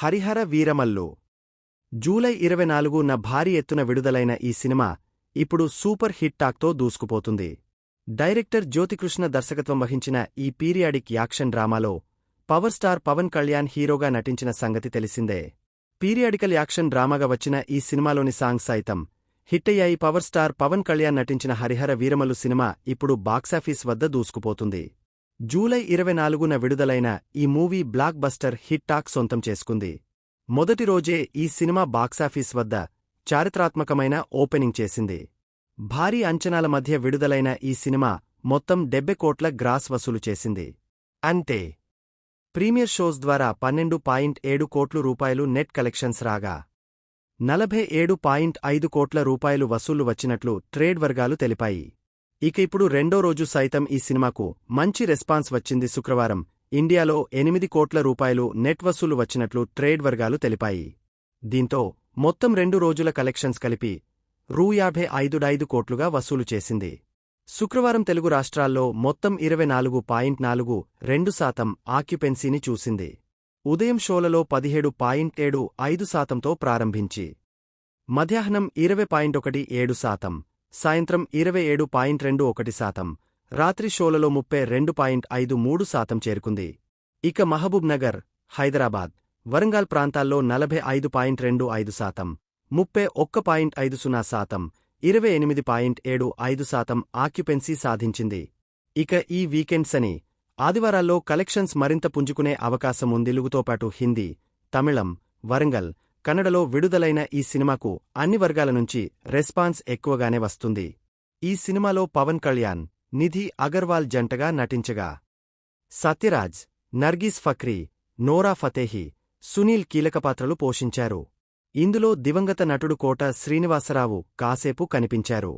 Harihara Veeramallu July 24న భారీ ఎత్తున విడుదలైన ఈ సినిమా ఇప్పుడు సూపర్ హిట్ టాక్తో దూసుకుపోతుంది. డైరెక్టర్ జ్యోతికృష్ణ దర్శకత్వం వహించిన ఈ పీరియాడిక్ యాక్షన్ డ్రామాలో పవర్ స్టార్ పవన్ కళ్యాణ్ హీరోగా నటించిన సంగతి తెలిసిందే. పీరియాడికల్ యాక్షన్ డ్రామాగా వచ్చిన ఈ సినిమాలోని సాంగ్స్ సైతం హిట్టయ్యాయి. పవర్ స్టార్ పవన్ కళ్యాణ్ నటించిన హరిహర వీరమల్లు సినిమా ఇప్పుడు బాక్సాఫీస్ వద్ద దూసుకుపోతుంది. జూలై 24న విడుదలైన ఈ movie block buster hit talk సొంతం చేసుకుంది. మొదటి రోజే ఈ సినిమా బాక్సాఫీస్ వద్ద చారిత్రాత్మకమైన ఓపెనింగ్ చేసింది. భారీ అంచనాల మధ్య విడుదలైన ఈ సినిమా మొత్తం 70 కోట్ల గ్రాస్ వసూలు చేసింది. అంతే. ప్రీమియర్ షోస్ ద్వారా 12.7 కోట్ల రూపాయలు నెట్ కలెక్షన్స్ రాగా 47.5 కోట్ల రూపాయలు వసూళ్లు వచ్చినట్లు ట్రేడ్ వర్గాలు తెలిపాయి. ఇక ఇప్పుడు రెండో రోజు సైతం ఈ సినిమాకు మంచి రెస్పాన్స్ వచ్చింది. శుక్రవారం ఇండియాలో 8 కోట్ల రూపాయలు నెట్ వసూలు వచ్చినట్లు ట్రేడ్ వర్గాలు తెలిపాయి. దీంతో మొత్తం 2 రోజుల కలెక్షన్స్ కలిపి రూ. 55.5 కోట్లుగా వసూలు చేసింది. శుక్రవారం తెలుగు రాష్ట్రాల్లో మొత్తం 24.42% ఆక్యుపెన్సీని చూసింది. ఉదయం షోలలో 17.75%తో ప్రారంభించి మధ్యాహ్నం 20.17%, సాయంత్రం 27.21%, రాత్రి షోలలో 32.53% చేరుకుంది. ఇక మహబూబ్ నగర్, హైదరాబాద్, వరంగల్ ప్రాంతాల్లో 45.25%, 31.50%, 28.75% ఆక్యుపెన్సీ సాధించింది. ఇక ఈ వీకెండ్ శని, ఆదివారాల్లో కలెక్షన్స్ మరింత పుంజుకునే అవకాశం ఉంది. తెలుగుతో పాటు హిందీ, తమిళం, వరంగల్, కన్నడలో విడుదలైన ఈ సినిమాకు అన్ని వర్గాల నుంచి రెస్పాన్స్ ఎక్కువగానే వస్తుంది. ఈ సినిమాలో పవన్ కళ్యాణ్, నిధి అగర్వాల్ జంటగా నటించగా సత్యరాజ్, నర్గీస్ ఫక్రీ, నోరా ఫతేహి, సునీల్ కీలక పాత్రలు పోషించారు. ఇందులో దివంగత నటుడు కోట శ్రీనివాసరావు కాసేపు కనిపించారు.